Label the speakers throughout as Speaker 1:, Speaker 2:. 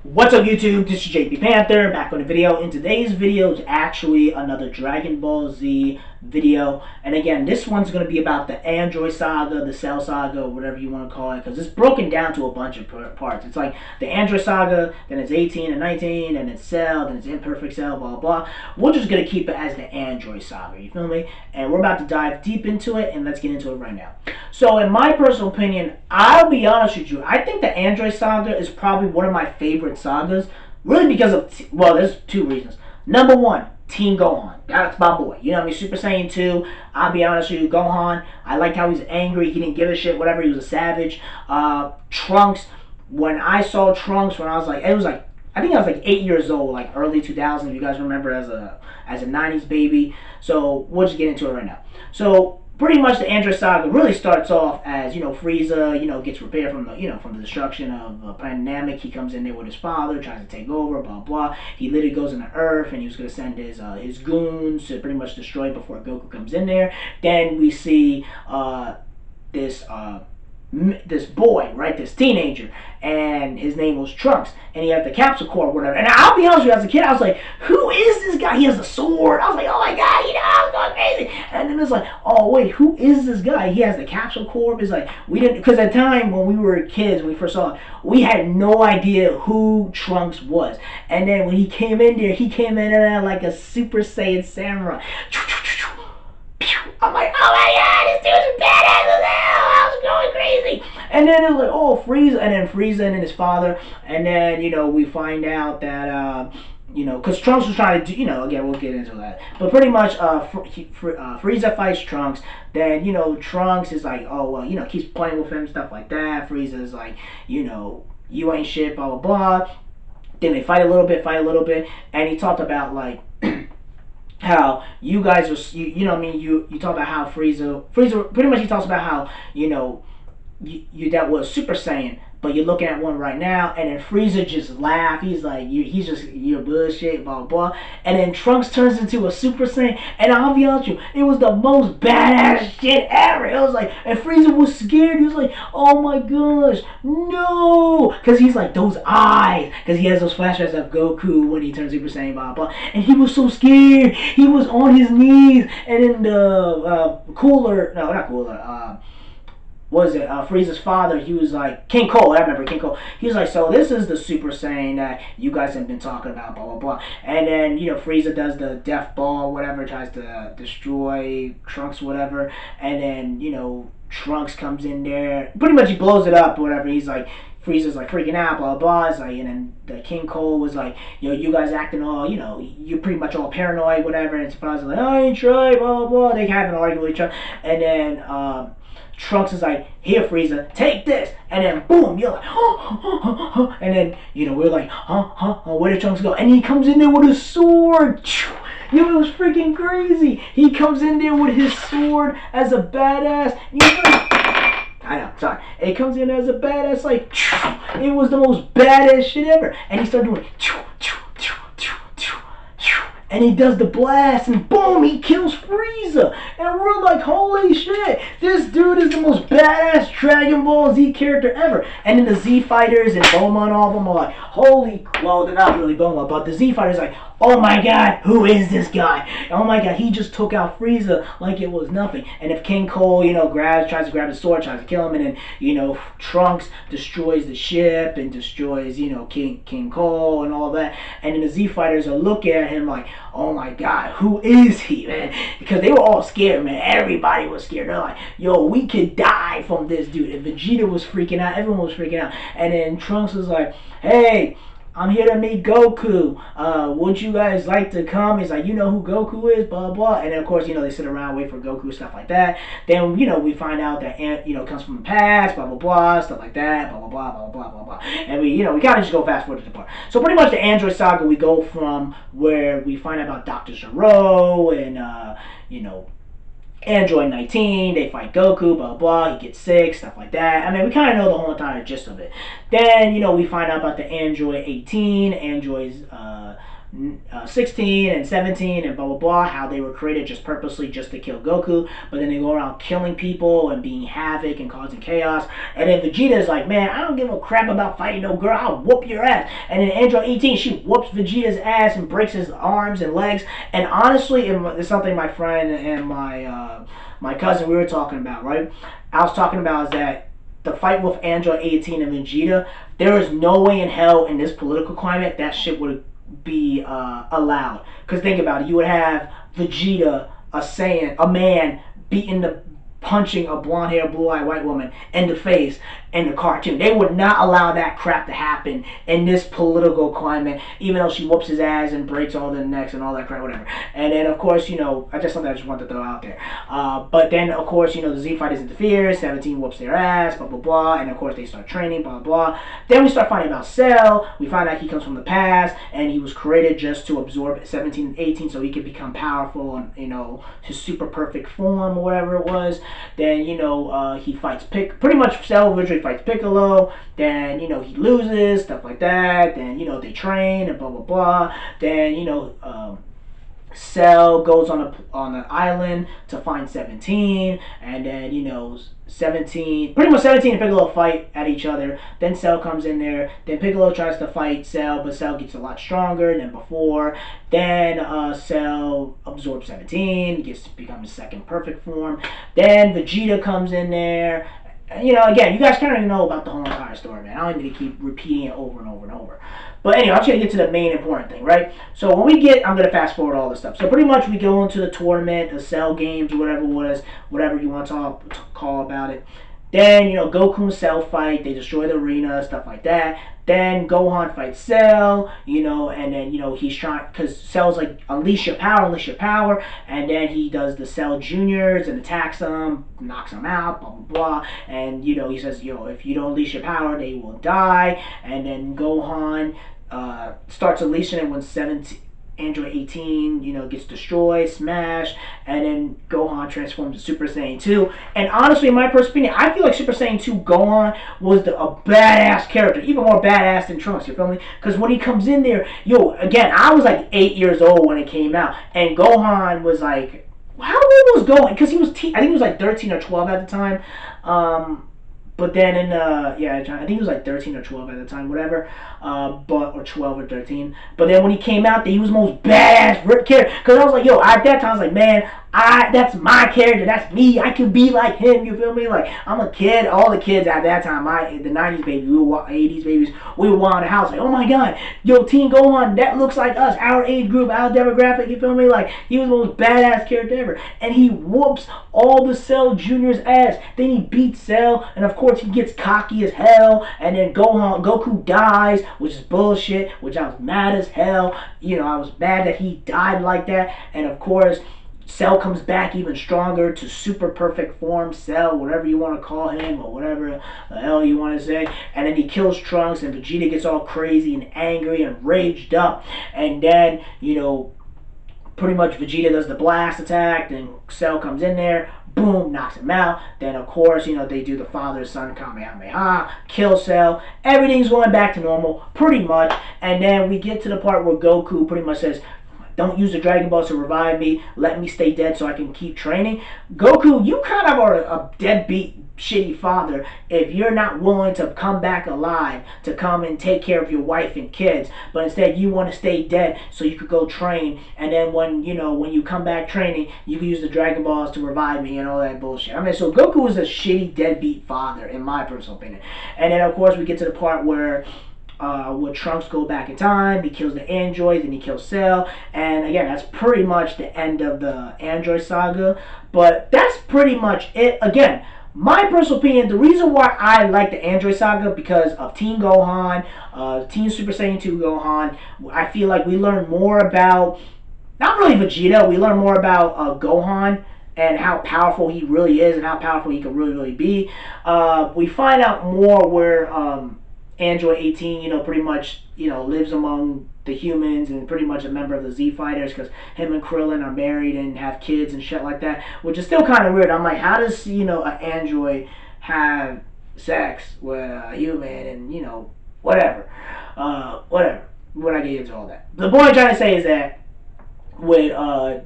Speaker 1: What's up YouTube, this is JP Panther, back on the video. In today's video is actually another Dragon Ball Z video. And again, this one's going to be about the Android Saga, the Cell Saga, or whatever you want to call it. Because it's broken down to a bunch of parts. It's like the Android Saga, then it's 18 and 19, and it's Cell, then it's Imperfect Cell, blah, blah. We're just going to keep it as the Android Saga, you feel me? And we're about to dive deep into it, and let's get into it right now. So in my personal opinion, I'll be honest with you, I think the Android Saga is probably one of my favorite sagas, really because of, well, there's two reasons. Number one, Team Gohan. That's my boy. You know what I mean? Super Saiyan 2, I'll be honest with you, Gohan, I liked how he's angry, he didn't give a shit, whatever, he was a savage. Trunks, when I saw Trunks when I was like, I think I was like 8 years old, like early 2000s, if you guys remember, as a 90s baby. So we'll just get into it right now. So pretty much the Android Saga really starts off as, Frieza, gets repaired from the destruction of Planet Namek. He comes in there with his father, tries to take over, blah blah. He literally goes into Earth, and he was gonna send his goons to pretty much destroy it before Goku comes in there. Then we see this boy, right, this teenager, and his name was Trunks, and he had the capsule core or whatever. And I'll be honest with you, as a kid, I was like, who is this guy? He has a sword. I was like, oh my god, I was going crazy. And then it's like, oh wait, who is this guy? He has the capsule core. It's like, we didn't, because at the time when we were kids, when we first saw it, we had no idea who Trunks was. And then when he came in there, he came in there like a Super Saiyan samurai. I'm like, oh my god, this dude's badass as hell. I was going crazy. And then it was like, oh, Frieza, and then Frieza and his father. And then, we find out that, because Trunks was trying to do, again, we'll get into that. But pretty much, Frieza fights Trunks. Then, Trunks is like, oh, well, keeps playing with him, stuff like that. Frieza's like, you ain't shit, blah, blah, blah. Then they fight a little bit, and he talked about, like, how you guys are, you know what I mean, you talk about how Frieza, pretty much he talks about how, you that was Super Saiyan, but you're looking at one right now, and then Frieza just laughed. He's like, you're bullshit, blah, blah. And then Trunks turns into a Super Saiyan, and I'll be honest with you, it was the most badass shit ever. It was like, and Frieza was scared. He was like, oh my gosh, no. Because he's like, those eyes, because he has those flashbacks of Goku when he turns Super Saiyan, blah, blah. And he was so scared. He was on his knees, and then the Frieza's father, he was like, King Cole, I remember King Cole, he was like, so this is the Super Saiyan that you guys have been talking about, blah, blah, blah. And then, Frieza does the death ball, whatever, tries to destroy Trunks, whatever, and then, Trunks comes in there, pretty much he blows it up, whatever, he's like, Frieza's like freaking out, blah, blah, it's like, and then the King Cole was like, you guys acting all, you're pretty much all paranoid, whatever, and Frieza like, I ain't trying, blah, blah, they have an argument with each other, and then, Trunks is like, here, Frieza, take this. And then, boom, you're like, and then, we're like, where did Trunks go? And he comes in there with a sword. It was freaking crazy. He comes in there with his sword as a badass. I know, sorry. It comes in as a badass, like, it was the most badass shit ever. And he started doing, and he does the blast, and boom, he kills Frieza. And we're like, holy shit, this dude is the most badass Dragon Ball Z character ever. And then the Z Fighters and Bulma and all of them are like, holy, well, they're not really Bulma, but the Z Fighters are like, oh my god, who is this guy? Oh my god, he just took out Frieza like it was nothing. And if King Cole, tries to grab the sword, tries to kill him, and then, Trunks destroys the ship and destroys, King Cole and all that. And then the Z Fighters are looking at him like, oh my god, who is he, man? Because they were all scared, man. Everybody was scared. They're like, yo, we could die from this dude. And Vegeta was freaking out. Everyone was freaking out. And then Trunks was like, hey, I'm here to meet Goku. Would you guys like to come? He's like, you know who Goku is, blah, blah. And then, of course, they sit around, wait for Goku, stuff like that. Then, we find out that Ant, comes from the past, blah, blah, blah, stuff like that, blah, blah, blah, blah, blah, blah, blah. And we kind of just go fast forward to the part. So pretty much the Android Saga, we go from where we find out about Dr. Zero and, Android 19, they fight Goku, blah, blah, he gets sick, stuff like that. I mean, we kind of know the whole entire gist of it. Then, we find out about the Android 18, Android's, 16 and 17 and blah blah blah, how they were created just purposely just to kill Goku, but then they go around killing people and being havoc and causing chaos. And then Vegeta is like, man, I don't give a crap about fighting no girl, I'll whoop your ass. And then Android 18, she whoops Vegeta's ass and breaks his arms and legs. And honestly, it's something my friend and my cousin, we were talking about, right? I was talking about is that the fight with Android 18 and Vegeta, there is no way in hell in this political climate that shit would be allowed. Because think about it, you would have Vegeta, a man, beating punching a blonde-haired, blue-eyed white woman in the face in the cartoon. They would not allow that crap to happen in this political climate, even though she whoops his ass and breaks all their necks and all that crap, whatever. And then, of course, I just something I just wanted to throw out there. But then, of course, the Z fighters interfere, 17 whoops their ass, blah, blah, blah, and, of course, they start training, blah, blah, blah. Then we start finding about Cell. We find out he comes from the past, and he was created just to absorb 17 and 18 so he could become powerful and, his super perfect form or whatever it was. Then, he fights pretty much Cell originally fights Piccolo. Then, he loses, stuff like that. Then, they train and blah, blah, blah. Then, Cell goes on an island to find 17. And then, 17 and Piccolo fight at each other. Then Cell comes in there. Then Piccolo tries to fight Cell, but Cell gets a lot stronger than before. Then Cell absorbs 17, gets to become his second perfect form. Then Vegeta comes in there. Again, you guys kind of know about the whole entire story, man. I don't need to keep repeating it over and over and over. But anyway, I'm just going to get to the main important thing, right? So when I'm going to fast forward all this stuff. So pretty much we go into the tournament, the Cell games, whatever it was, whatever you want to call about it. Then, Goku and Cell fight. They destroy the arena, stuff like that. Then Gohan fights Cell, and then, he's trying, because Cell's like, unleash your power. And then he does the Cell Juniors and attacks them, knocks them out, blah, blah, blah. And, he says, if you don't unleash your power, they will die. And then Gohan starts unleashing it when Android 18, gets destroyed, smashed, and then Gohan transforms to Super Saiyan 2. And honestly, in my personal opinion, I feel like Super Saiyan 2 Gohan was a badass character, even more badass than Trunks, you feel me? Because when he comes in there, again, I was like 8 years old when it came out, and Gohan was like, how old was Gohan? Because I think he was like 13 or 12 at the time. But then I think he was like 13 or 12 at the time, whatever, or 12 or 13. But then when he came out, he was the most badass character. Because I was like, at that time, I was like, man, that's my character, that's me, I could be like him, you feel me? Like, I'm a kid, all the kids at that time, the 90s babies, 80s babies, we were around the house, like, oh my god, Teen Gohan, that looks like us, our age group, our demographic, you feel me? Like, he was the most badass character ever. And he whoops all the Cell Junior's ass. Then he beats Cell, and of course he gets cocky as hell, and then Goku dies, which is bullshit, which I was mad as hell. I was mad that he died like that. And of course, Cell comes back even stronger to super perfect form, Cell, whatever you want to call him, or whatever the hell you want to say. And then he kills Trunks, and Vegeta gets all crazy and angry and raged up. And then, pretty much Vegeta does the blast attack, then Cell comes in there, boom, knocks him out. Then, of course, they do the father-son Kamehameha, kill Cell. Everything's going back to normal, pretty much. And then we get to the part where Goku pretty much says, don't use the Dragon Balls to revive me. Let me stay dead so I can keep training. Goku, you kind of are a deadbeat, shitty father if you're not willing to come back alive to come and take care of your wife and kids, but instead you want to stay dead so you could go train, and then when you come back training, you can use the Dragon Balls to revive me and all that bullshit. I mean, so Goku is a shitty, deadbeat father in my personal opinion. And then of course we get to the part where Trunks go back in time, he kills the androids, and he kills Cell, and again, that's pretty much the end of the Android saga. But that's pretty much it. Again, my personal opinion, the reason why I like the Android saga, because of Teen Gohan, Teen Super Saiyan 2 Gohan. I feel like we learn more about, not really Vegeta, we learn more about Gohan and how powerful he really is and how powerful he can really, really be. We find out more where Android 18, pretty much, lives among the humans and pretty much a member of the Z Fighters, because him and Krillin are married and have kids and shit like that, which is still kind of weird. I'm like, how does, an android have sex with a human and, whatever. We're not getting into all that. The point I'm trying to say is that with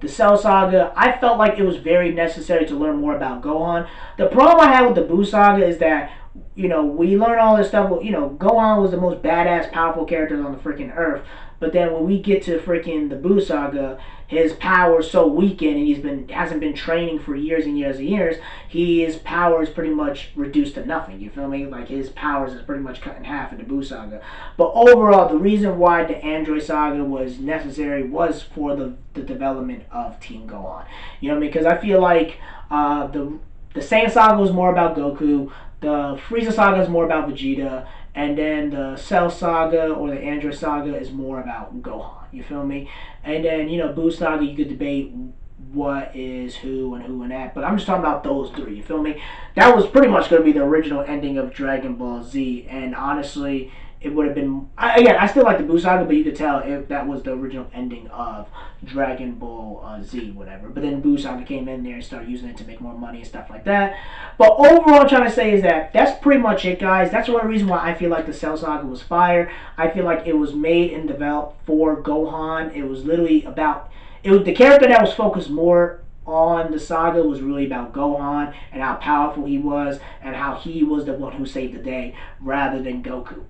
Speaker 1: the Cell Saga, I felt like it was very necessary to learn more about Gohan. The problem I had with the Buu Saga is that, we learn all this stuff. Gohan was the most badass, powerful character on the freaking earth. But then when we get to freaking the Buu Saga, his power is so weakened, and hasn't been training for years and years and years. His power is pretty much reduced to nothing. You feel me? Like his powers is pretty much cut in half in the Buu Saga. But overall, the reason why the Android Saga was necessary was for the development of Team Gohan. You know what I mean? Because I feel like the Saiyan Saga was more about Goku. The Frieza Saga is more about Vegeta, and then the Cell Saga or the Android Saga is more about Gohan. You feel me? And then Buu Saga, you could debate what is who and that, but I'm just talking about those three. You feel me? That was pretty much going to be the original ending of Dragon Ball Z, and honestly, it would have been, again, I still like the Buu Saga, but you could tell if that was the original ending of Dragon Ball Z, whatever. But then Buu Saga came in there and started using it to make more money and stuff like that. But overall, I'm trying to say is that that's pretty much it, guys. That's one reason why I feel like the Cell Saga was fire. I feel like it was made and developed for Gohan. It was literally about, the character that was focused more on the saga was really about Gohan and how powerful he was and how he was the one who saved the day rather than Goku.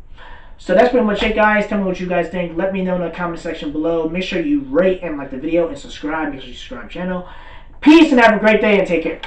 Speaker 1: So that's pretty much it, guys. Tell me what you guys think. Let me know in the comment section below. Make sure you rate and like the video and subscribe. Make sure you subscribe to the channel. Peace and have a great day and take care.